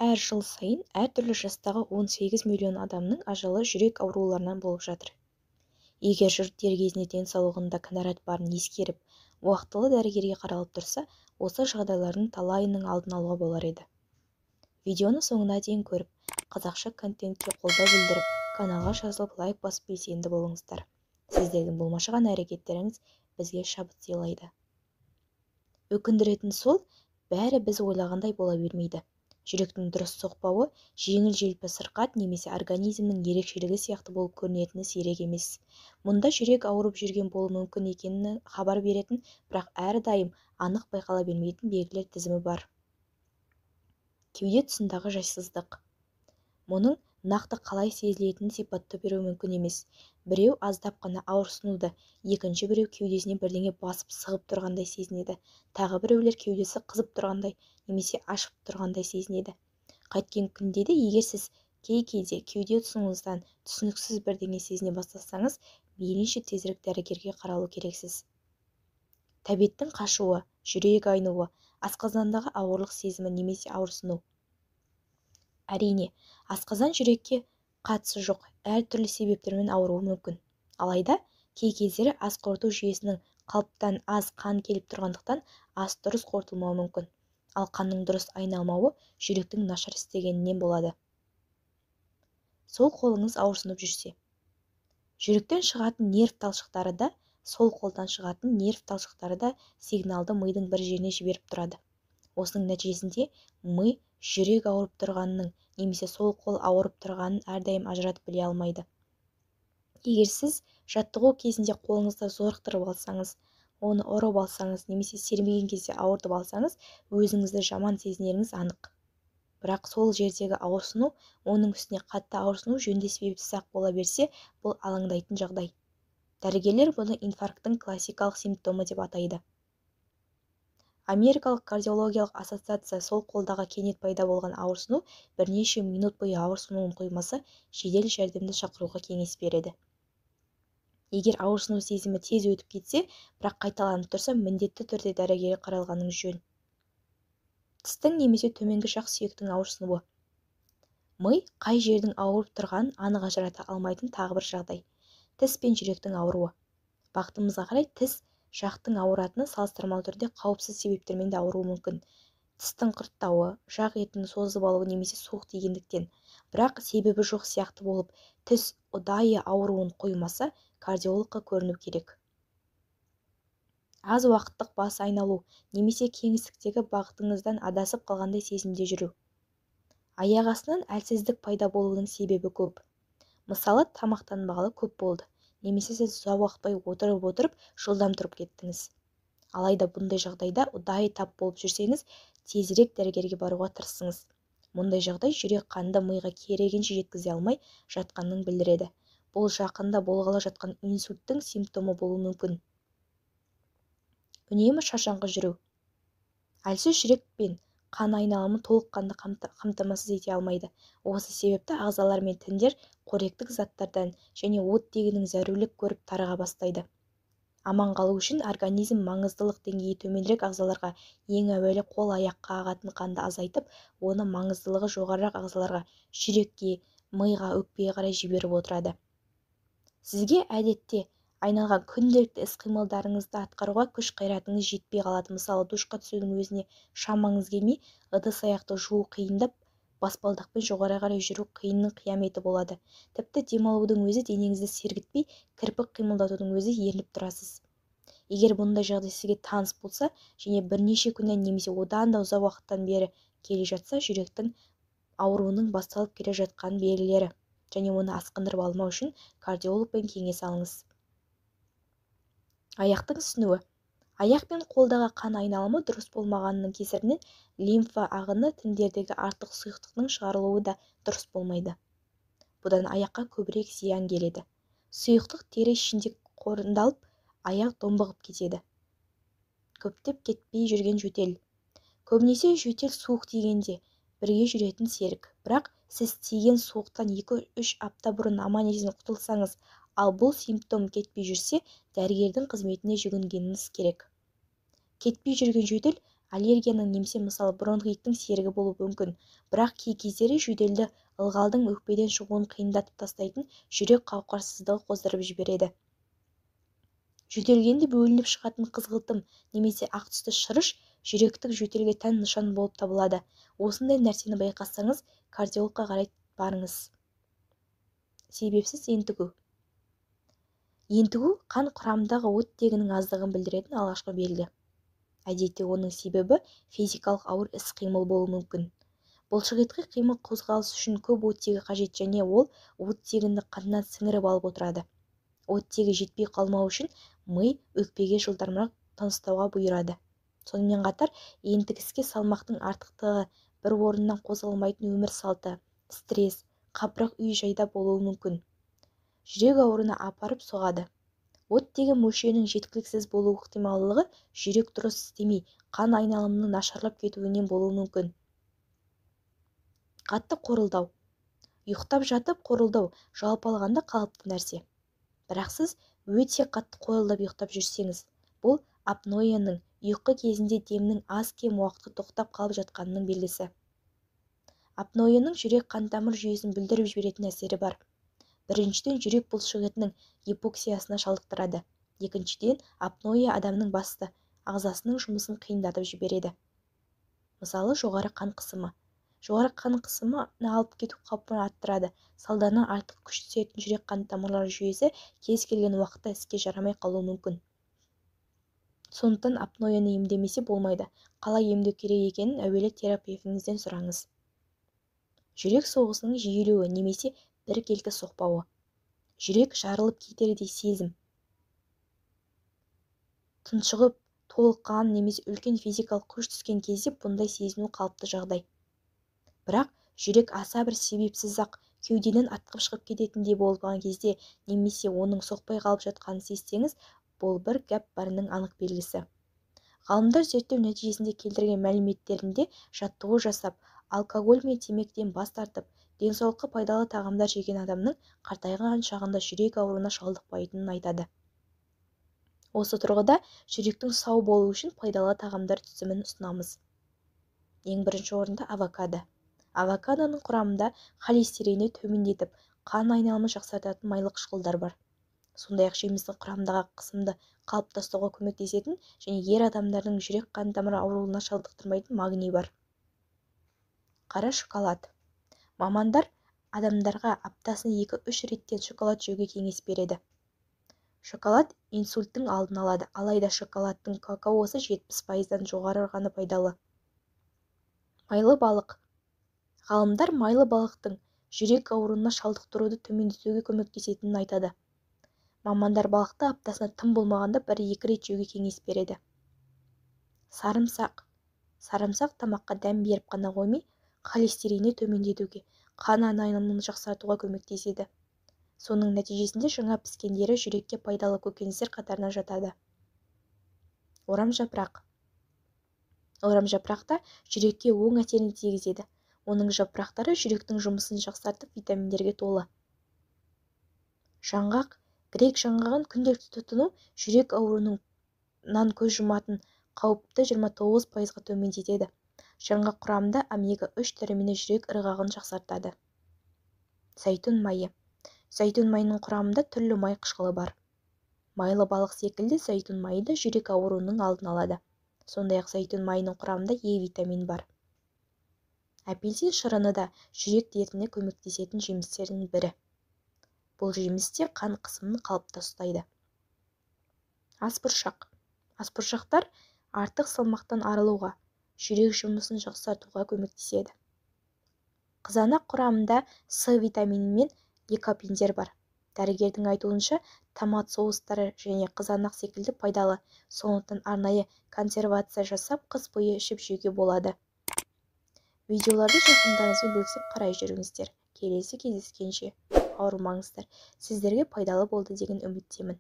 Әр жыл сайын әртүрлі жастағы 18 миллион адамның ажалы жүрек ауруларынан болып жатыр. Егер жұрт дер кезінде денсаулығында кінәрат барын ескеріп, уақытылы дәрігерге қаралып тұрса, осы жағдайлардың талайының алдын алуға болар еді. Видеоны соңына дейін көріп, қазақша контентке қолдау білдіріп, каналға жазылып, лайк басып белсенді болыңыздар. Сіздердің болмашыған әрекеттеріңіз бізге шабыт сыйлайды. Өкіндіретін сол, бәрі біз ойлағандай бола бермейді. Жүректің дұрыс соқпауы жеңіл-желпі сырқат немесе организмнің ерекшелігі сияқты болып көрінетіні сирек емес. Мұнда жүрек ауырып жүрген болуы мүмкін екенін хабар беретін, бірақ әрдайым анық байқала бермейтін белгілер тізімі бар. Кеуде тұсындағы жайсыздық. Мұның нақты қалай сезілетінін сипатты беру мүмкін емес. Біреу аздап қана ауырсынуды, екінші біреу кеудесіне бірдеңе басып сығып тұрғандай сезінеді. Тағы біреулер кеудесі қызып тұрғандай, немесе ашып тұрғандай сезінеді. Қайткен күнде де егер сіз кей-кейде кеуде тұсыңыздан түсініксіз бірдеңе сезіне бастасаңыз, мейлінше тезірек дәрігерге қаралу керексіз. Тәбеттің қашуы, жүрек айнуы, асқазандағы ауырлық сезімі немесе ауырсыну. Әрине, асқазан жүрекке қатысы жоқ, әртүрлі себептермен ауыруы мүмкін. Алайда, кей кездері ас қорыту жүйесінің қалыптан аз қан келіп тұрғандықтан ас дұрыс қорытылмауы мүмкін. Ал қанның дұрыс айналмауы жүректің нашар істегенінен болады. Сол қолыңыз ауырсынып жүрсе. Жүректен шығатын нерв талшықтары да, сол қолдан шығатын нерв талшықтары да сигналды мидың бір жеріне жіберіп тұрады. Осының нәтижесінде ми жүрек ауырып тұрғанының немесе сол қол ауырып тұрғанын әрдайым ажыратып біле алмайды. Егер сіз жаттығу кезінде қолыңызды зорықтырып алсаңыз, оны ұрып алсаңыз немесе сермеген кезде ауыртып алсаңыз, өзіңізді жаман сезінеріңіз анық. Бірақ сол жердегі ауырсыну, оның үстіне қатты ауырсыну жөнді себепсіз-ақ бола берсе, бұл алаңдайтын жағдай. Дәрігерлер бұны инфаркттың классикалық симптомы деп атайды. Америкалық кардиологиялық ассоциация сол қолдағы кенет пайда болған ауырсыну бірнеше минут бойы ауырсынуын қоймаса, жедел жәрдемді шақыруға кеңес береді. Егер ауырсыну сезімі тез өтіп кетсе, бірақ қайталанып тұрса, міндетті түрде дәрігерге қаралғаныңыз жөн. Тістің немесе төменгі жақ сүйектің ауырсынуы. Ми қай жердің ауырып тұрғанын анық ажырата алмайтын тағы бір жағдай. Тіс пен жүректің ауыруы. Бақытымызға қарай тіс жақтың ауыратыны салыстырмалы түрде қауіпсіз себептермен де ауыруы мүмкін. Тістің құрттауы, жақ етін созып алуы немесе суық тигендіктен. Бірақ себебі жоқ сияқты болып, тіс ұдайы ауыруын қоймаса, кардиологқа көріну керек. Аз уақыттық бас айналу немесе кеңістіктегі бағытыңыздан адасып қалғандай сезімде жүру. Аяқ астынан әлсіздік пайда болуының себебі көп. Мысалы, тамақтанбағалы көп болды. Немесе сіз ұзақ уақыт бойы отырып, жылдам тұрып кеттіңіз. Алайда бұндай жағдайда ұдайы тап болып жүрсеңіз, тезірек дәрігерге баруға тырысыңыз. Мұндай жағдай жүрек қанды миға керегенше жеткізе алмай жатқанын білдіреді. Бұл жақында болғалы жатқан инсульттің симптомы болуы мүмкін. Үнемі шаршаңқы жүру. Әлсіз жүрек пен қан айналымы толыққанды қамтамасыз ете алмайды. Осы себепті ағзалар мен тіндер қоректік заттардан және оттегінің зәрулік көріп тарыға бастайды. Аман қалу үшін организм маңыздылық деңгейі төменірек ағзаларға ең әуелі қол-аяққа ағатын қанды азайтып, оны маңыздылығы жоғарырақ ағзаларға, жүрекке, миға, өкпеге қарай жіберіп отырады. Сізге әдетте айналған күнделікті іс-қимылдарыңызды атқаруға күш-қайратыңыз жетпей қалады. Мысалы, душқа түсудің өзіне шамаңыз келмей, ыдыс-аяқты жуу қиындап, баспалдақпен жоғары қарай жүру қиынның қияметі болады. Тіпті демалудың өзі денеңізді сергітпей, кірпік қимылдатудың өзі ерініп тұрасыз. Егер бұндай жағдай сізге таныс болса, және бірнеше күннен немесе одан да ұзақ уақыттан бері келе жатса, жүректің ауруының басталып келе жатқан белгілері, және оны асқындырып алмау үшін кардиологпен кеңес алыңыз. Аяқтың ісінуі. Аяқ пен қолдағы қан айналымы дұрыс болмағанының кесірінен лимфа ағыны, тіндердегі артық сұйықтықтың шығарылуы да дұрыс болмайды. Бұдан аяққа көбірек зиян келеді. Сұйықтық тері ішінде қорындалып, аяқ домбығып кетеді. Көптеп кетпей жүрген жөтел. Көбінесе жөтел суық тигенде бірге жүретін серік. Бірақ сіз тиген суықтан 2-3 апта бұрын аман-есен құтылсаңыз, ал бұл симптом кетпей жүрсе, дәрігердің қызметіне жүгінгеніңіз керек. Кетпей жүрген жөтел аллергияның немесе мысалы бронхиттің серігі болуы мүмкін, бірақ кей кездері жөтелді ылғалдың өкпеден шығуын қиындатып тастайтын жүрек қауқарсыздығы қоздырып жібереді. Жөтелгенде бөлініп шығатын қызғылтым немесе ақ түсті шырыш жүректік жөтелге тән нышан болып табылады. Осындай нәрсені байқасаңыз, кардиологқа қарай барыңыз. Себепсіз ентігу. Ентігу қан құрамындағы оттегінің аздығын білдіретін алғашқы белгі. Әдетте оның себебі физикалық ауыр іс-қимыл болуы мүмкін. Бұлшықетке қимыл қозғалыс үшін көп оттегі қажет және ол оттегінді қаннан сіңіріп алып отырады. Оттегі жетпей қалмау үшін ми өкпеге жылдамырақ тыныстауға бұйырады. Сонымен қатар ентігіске салмақтың артықтығы, бір орнынан қозғалмайтын өмір салты, стресс, қапырық үй-жайда болуы мүмкін. Жүрек ауруына апарып соғады. Оттегі мөлшерінің жеткіліксіз болу ықтималдығы жүрек дұрыс істемей, қан айналымының нашарлап кетуінен болуы мүмкін. Қатты қорылдау. Ұйықтап жатып қорылдау жалпы алғанда қалыпты нәрсе. Бірақ сіз өте қатты қорылдап ұйықтап жүрсеңіз, бұл апнояның ұйқы кезінде демнің аз-кем уақытқа тоқтап қалып жатқанының белгісі. Апнояның жүрек қан-тамыр жүйесін бүлдіріп жіберетін әсері бар. Біріншіден, жүрек бұлшықетінің гипоксиясына шалдықтырады. Екіншіден, апноя адамның басты ағзасының жұмысын қиындатып жібереді. Мысалы, жоғары қан қысымы. Жоғары қан қысымы алып кету қаупін арттырады. Салдарынан артық күш түсетін жүрек қан тамырлары жүйесі кез келген уақытта іске жарамай қалуы мүмкін. Сондықтан апнояны емдемесе болмайды. Қалай емдеу керек екенін әуелі терапевтіңізден сұраңыз. Жүрек соғысының жиілеуі немесе біркелкі соқпауы. Жүрек жарылып кетердей сезім. Тұншығып, толыққан немесе үлкен физикалық күш түскен кезде бұндай сезіну қалыпты жағдай. Бірақ жүрек аса бір себепсіз-ақ кеудеден атқып шығып кететіндей болған кезде немесе оның соқпай қалып жатқанын сезсеңіз, бұл бір гәп барының анық белгісі. Ғалымдар зерттеу нәтижесінде келтірген мәліметтерінде жаттығу жасап, алкоголь мен темекіден бас тартып, денсаулыққа пайдалы тағамдар жеген адамның қартайған шағында жүрек ауруына шалдықпайтынын айтады. Осы тұрғыда жүректің сау болуы үшін пайдалы тағамдар тізімін ұсынамыз. Ең бірінші орында авокадо. Авокадоның құрамында холестеринді төмендетіп, қан айналымын жақсартатын майлы қышқылдар бар. Сондай-ақ жемістің құрамындағы қысымды қалыптастыруға көмектесетін және ер адамдардың жүрек қан тамыры ауруына шалдықтырмайтын магний бар. Қара шоколад. Мамандар адамдарға аптасына 2-3 реттен шоколад жеуге кеңес береді. Шоколад инсульттің алдын алады, алайда шоколадтың какаосы 70%-дан жоғары ғана пайдалы. Майлы балық. Ғалымдар майлы балықтың жүрек ауруына шалдықтыруды төмендетуге көмектесетінін айтады. Мамандар балықты аптасына тым болмағанда 1-2 рет жеуге кеңес береді. Сарымсақ. Сарымсақ тамаққа дәм беріп қана қоймай, холестеринді төмендетуге, қан айналымын жақсартуға көмектеседі. Соның нәтижесінде жаңа піскендері жүрекке пайдалы көкөністер қатарына жатады. Орамжапырақ. Орамжапырақта жүрекке оң әсерін тигізеді. Оның жапырақтары жүректің жұмысын жақсартып, витаминдерге толы. Жаңғақ. Грек жаңғағын күнделікті тұтыну жүрек ауруынан көз жұматын қауіпті 29%-ға төмендетеді. Жаңғақ құрамында омега-3 дәрумені жүрек ырғағын жақсартады. Зәйтүн майы. Зәйтүн майының құрамында түрлі май қышқылы бар. Майлы балық секілді зәйтүн майы да жүрек ауруының алдын алады. Сондай-ақ зәйтүн майының құрамында Е витамин бар. Апельсин шырыны да жүрек дертіне көмектесетін жемістердің бірі. Бұл жемісте қан қысымын қалыпта ұстайды. Асбұршақ. Асбұршақтар артық салмақтан арылуға, жүрек жұмысын жақсартуға көмектеседі. Қызанақ құрамында С витамині мен ликопендер бар. Дәрігердің айтуынша, томат соустары және қызанақ секілді пайдалы, сондықтан арнайы консервация жасап, қыс бойы ішіп жеуге болады. Видеоларды жақындарыңызбен бөлісіп қарай жүріңіздер. Келесі кездескенше ауырмаңыздар. Сіздерге пайдалы болды деген үміттемін.